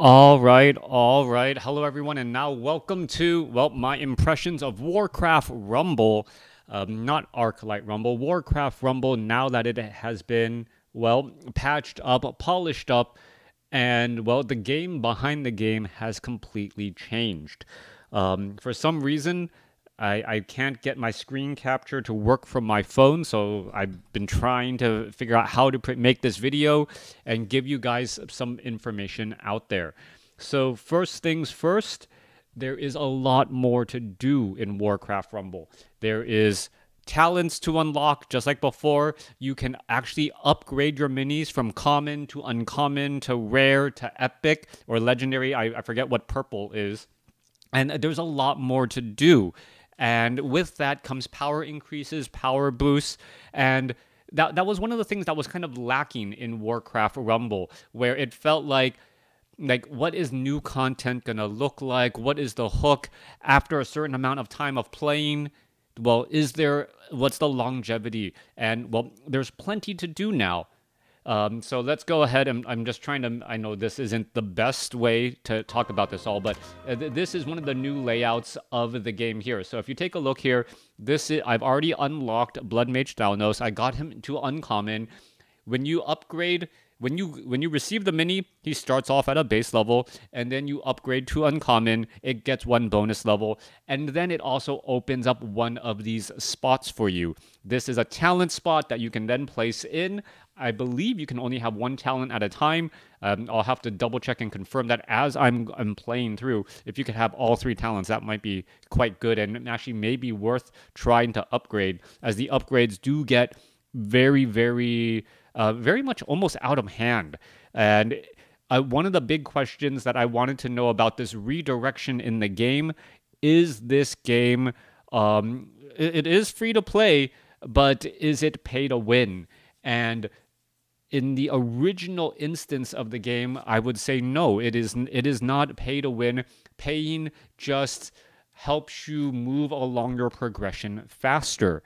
All right. Hello, everyone, and now welcome to, well, my impressions of WarCraft Rumble. Not Arclight Rumble, WarCraft Rumble, now that it has been, well, patched up, polished up, and, well, the game behind the game has completely changed. For some reason, I can't get my screen capture to work from my phone, so I've been trying to figure out how to make this video and give you guys some information out there. So first things first, there is a lot more to do in WarCraft Rumble. There is talents to unlock, just like before. You can actually upgrade your minis from common to uncommon to rare to epic or legendary. I forget what purple is. And there's a lot more to do. And with that comes power increases, power boosts, and that was one of the things that was kind of lacking in WarCraft Rumble, where it felt like what is new content gonna look like? What is the hook after a certain amount of time of playing? Well, what's the longevity? And well, there's plenty to do now. So let's go ahead, and I'm just trying to, I know this isn't the best way to talk about this all, but this is one of the new layouts of the game here. So if you take a look here, I've already unlocked Blood Mage Thalnos. I got him to uncommon. When you upgrade, when you receive the mini, he starts off at a base level, and then you upgrade to uncommon, it gets one bonus level, and then it also opens up one of these spots for you. This is a talent spot that you can then place in. I believe you can only have one talent at a time. I'll have to double check and confirm that as I'm playing through. If you could have all three talents, that might be quite good and actually may be worth trying to upgrade, as the upgrades do get very, very, very much almost out of hand. And one of the big questions that I wanted to know about this redirection in the game is this game, it is free to play, but is it pay to win? And in the original instance of the game, I would say no, it is not pay to win. Paying just helps you move along your progression faster.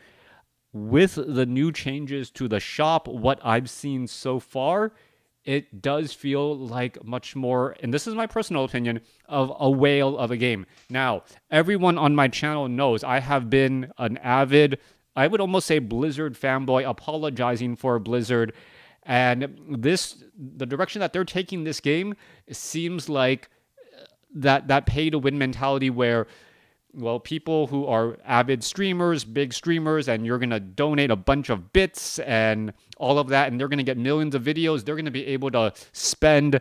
With the new changes to the shop, what I've seen so far, it does feel like much more, and this is my personal opinion, of a whale of a game. Now, everyone on my channel knows I have been an avid, I would almost say Blizzard fanboy, apologizing for Blizzard. And the direction that they're taking this game seems like that pay to win mentality where, well, people who are avid streamers, big streamers, and you're going to donate a bunch of bits and all of that, and they're going to get millions of videos, they're going to be able to spend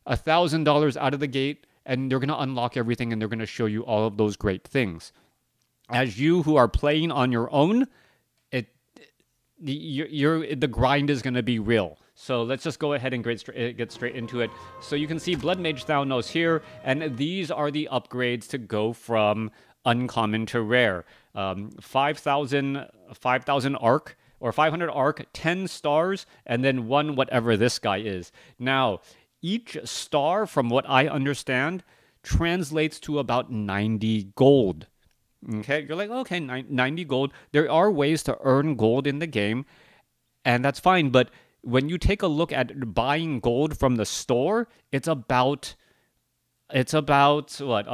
$1,000 out of the gate, and they're going to unlock everything, and they're going to show you all of those great things. As you who are playing on your own, the grind is going to be real. So let's just go ahead and get straight into it. So you can see Blood Mage Thalnos here, and these are the upgrades to go from uncommon to rare. 5,000 arc, or 500 arc, 10 stars, and then one whatever this guy is. Now, each star, from what I understand, translates to about 90 gold. Okay, you're like, okay, 90 gold. There are ways to earn gold in the game, and that's fine. But when you take a look at buying gold from the store, it's about what,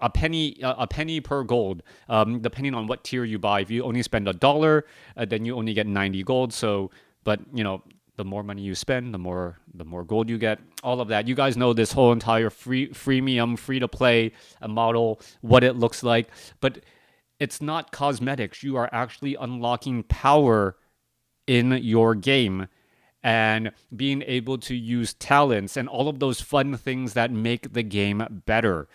a penny per gold, depending on what tier you buy. If you only spend $1, then you only get 90 gold. So, but you know, the more money you spend, the more gold you get. All of that. You guys know this whole entire freemium, free-to-play model, what it looks like. But it's not cosmetics. You are actually unlocking power in your game and being able to use talents and all of those fun things that make the game better.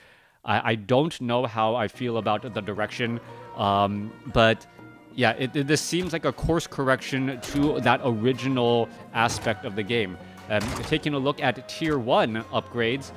I don't know how I feel about the direction, but yeah, this seems like a course correction to that original aspect of the game. Taking a look at Tier 1 upgrades,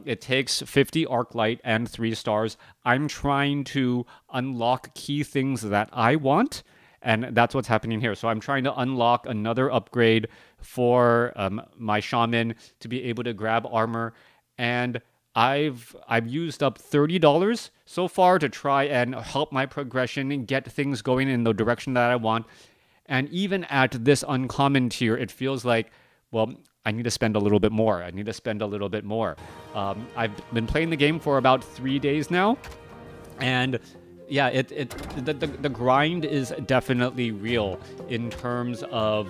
it takes 50 arc light and 3 stars. I'm trying to unlock key things that I want, and that's what's happening here. So I'm trying to unlock another upgrade for my shaman to be able to grab armor, and I've used up $30 so far to try and help my progression and get things going in the direction that I want. And even at this uncommon tier, it feels like, well, I need to spend a little bit more. I need to spend a little bit more. I've been playing the game for about 3 days now, and yeah, the grind is definitely real in terms of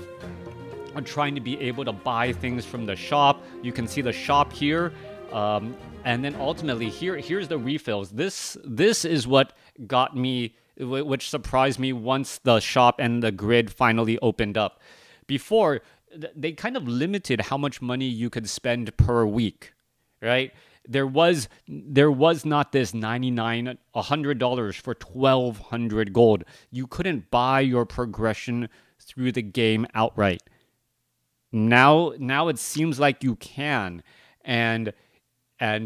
trying to be able to buy things from the shop. You can see the shop here, and then ultimately here's the refills. This is what got me, which surprised me once the shop and the grid finally opened up. Before, they kind of limited how much money you could spend per week, right? There was not this $99, $100 for 1,200 gold. You couldn't buy your progression through the game outright. Now it seems like you can, and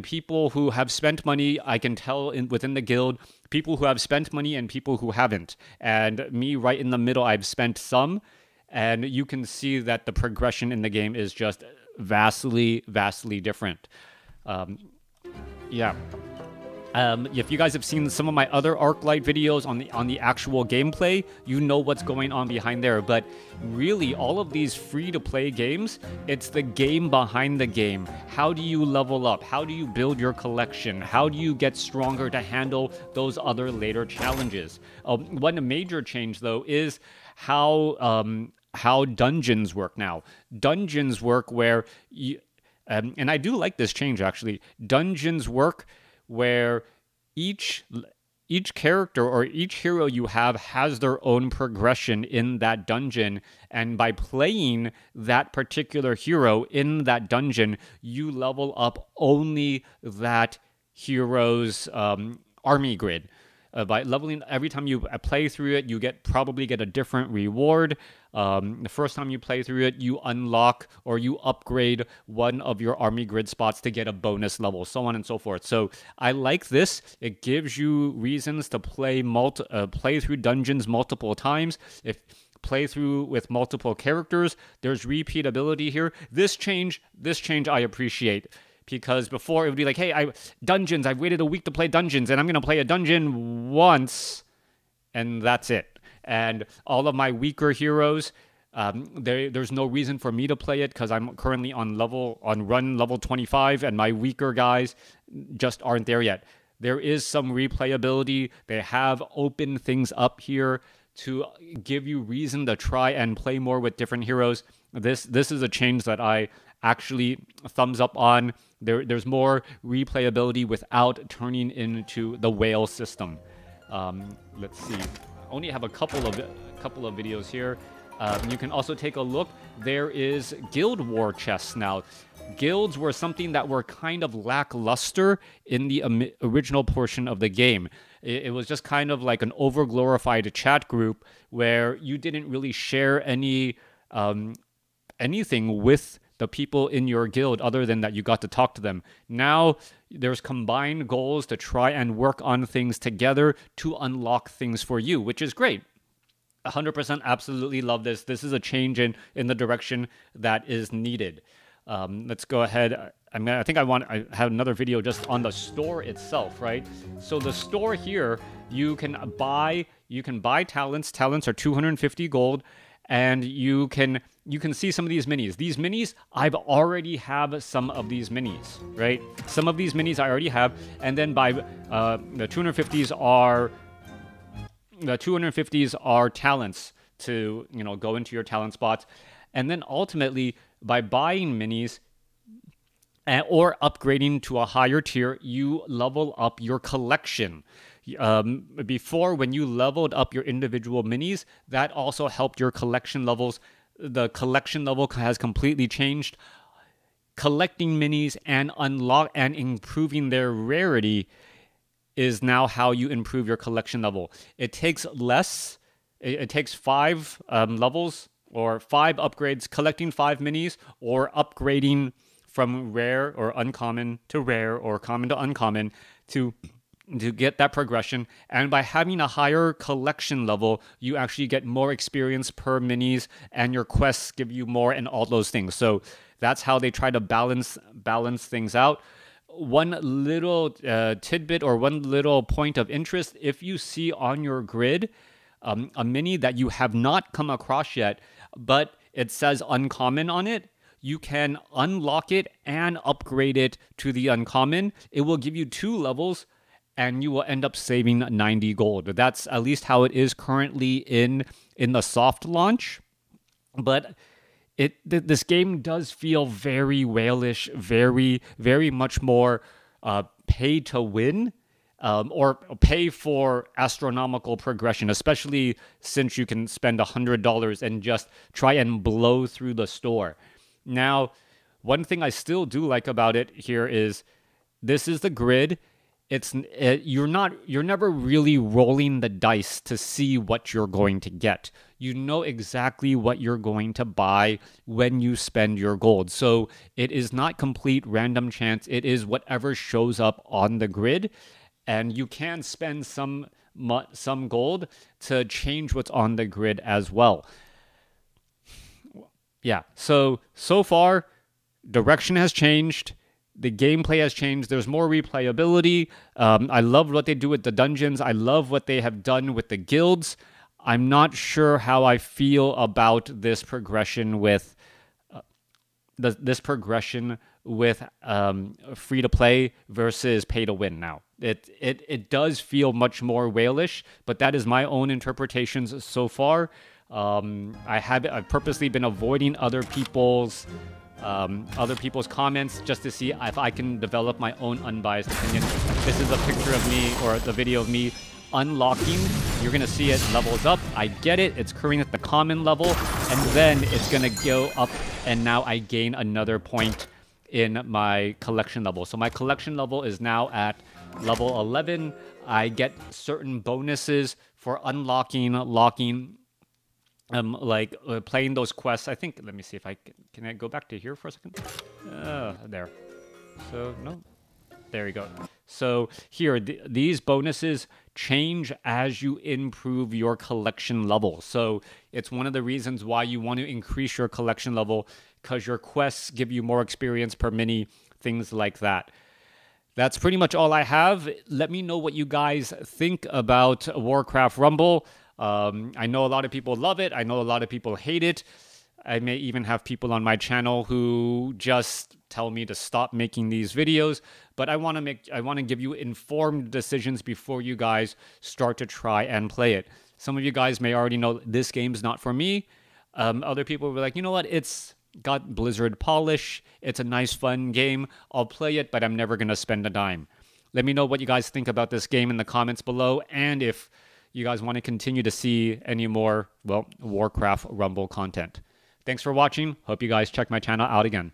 people who have spent money, I can tell within the guild, people who have spent money and people who haven't. And me right in the middle, I've spent some, and you can see that the progression in the game is just vastly different. Yeah. If you guys have seen some of my other ArcLight videos on the actual gameplay, you know what's going on behind there. But really, all of these free-to-play games, it's the game behind the game. How do you level up? How do you build your collection? How do you get stronger to handle those other later challenges? One major change, though, is how dungeons work now. Dungeons work where you... and I do like this change, actually. Dungeons work where each character or each hero you have has their own progression in that dungeon, and by playing that particular hero in that dungeon, you level up only that hero's army grid. By leveling, every time you play through it, you probably get a different reward. The first time you play through it, you unlock or you upgrade one of your army grid spots to get a bonus level, so on and so forth. So I like this. It gives you reasons to play through dungeons multiple times. If play through with multiple characters, there's repeatability here. This change I appreciate. Because before it would be like, hey, dungeons, I've waited a week to play dungeons, and I'm going to play a dungeon once, and that's it. And all of my weaker heroes, there's no reason for me to play it because I'm currently on run level 25, and my weaker guys just aren't there yet. There is some replayability. They have opened things up here to give you reason to try and play more with different heroes. This is a change that I actually thumbs up on. There's more replayability without turning into the whale system. Let's see. I only have a couple of videos here. You can also take a look. There is guild war chests now. Guilds were something that were kind of lackluster in the original portion of the game. It was just kind of like an overglorified chat group where you didn't really share anything with the people in your guild other than that you got to talk to them. Now there's combined goals to try and work on things together to unlock things for you, which is great. 100% absolutely love this. This is a change in the direction that is needed. Let's go ahead. I have another video just on the store itself, right? So the store here, you can buy talents. Talents are 250 gold, and you can see some of these minis. These minis, I've already have some of these minis, right? Some of these minis I already have, and then by the 250s are talents to go into your talent spots, and then ultimately by buying minis or upgrading to a higher tier, you level up your collection. Before, when you leveled up your individual minis, that also helped your collection levels. The collection level has completely changed. Collecting minis and improving their rarity is now how you improve your collection level. It takes less. It takes 5 levels or 5 upgrades, collecting 5 minis, or upgrading from rare or uncommon to rare or common to uncommon to get that progression. And by having a higher collection level, you actually get more experience per minis, and your quests give you more, and all those things. So that's how they try to balance things out. One little tidbit or one little point of interest: if you see on your grid a mini that you have not come across yet, but it says uncommon on it, you can unlock it and upgrade it to the uncommon. It will give you 2 levels, and you will end up saving 90 gold. That's at least how it is currently in the soft launch. But this game does feel very whalish, very much more pay to win, or pay for astronomical progression, especially since you can spend $100 and just try and blow through the store. Now, one thing I still do like about it here is this is the grid. You're never really rolling the dice to see what you're going to get. You know exactly what you're going to buy when you spend your gold. So it is not complete random chance. It is whatever shows up on the grid, and you can spend some gold to change what's on the grid as well. Yeah, so far, direction has changed. The gameplay has changed. There's more replayability. I love what they do with the dungeons. I love what they have done with the guilds. I'm not sure how I feel about this progression with free to play versus pay to win. Now, it does feel much more whalish, but that is my own interpretations so far. I've purposely been avoiding other people's comments just to see if I can develop my own unbiased opinion. This is a picture of me, or the video of me unlocking. You're gonna see it levels up. I get it. It's currently at the common level, and then it's gonna go up, and now I gain another point in my collection level. So my collection level is now at level 11. I get certain bonuses for locking, playing those quests. I think, let me see if can I go back to here for a second? There. So, no. There you go. So here, these bonuses change as you improve your collection level. So it's one of the reasons why you want to increase your collection level, because your quests give you more experience per mini, things like that. That's pretty much all I have. Let me know what you guys think about WarCraft Rumble. I know a lot of people love it. I know a lot of people hate it. I may even have people on my channel who just tell me to stop making these videos, but I want to give you informed decisions before you guys start to try and play it. Some of you guys may already know this game's not for me. Other people will be like, you know what? It's got Blizzard polish. It's a nice, fun game. I'll play it, but I'm never going to spend a dime. Let me know what you guys think about this game in the comments below, and if you guys want to continue to see any more, well, WarCraft Rumble content. Thanks for watching. Hope you guys check my channel out again.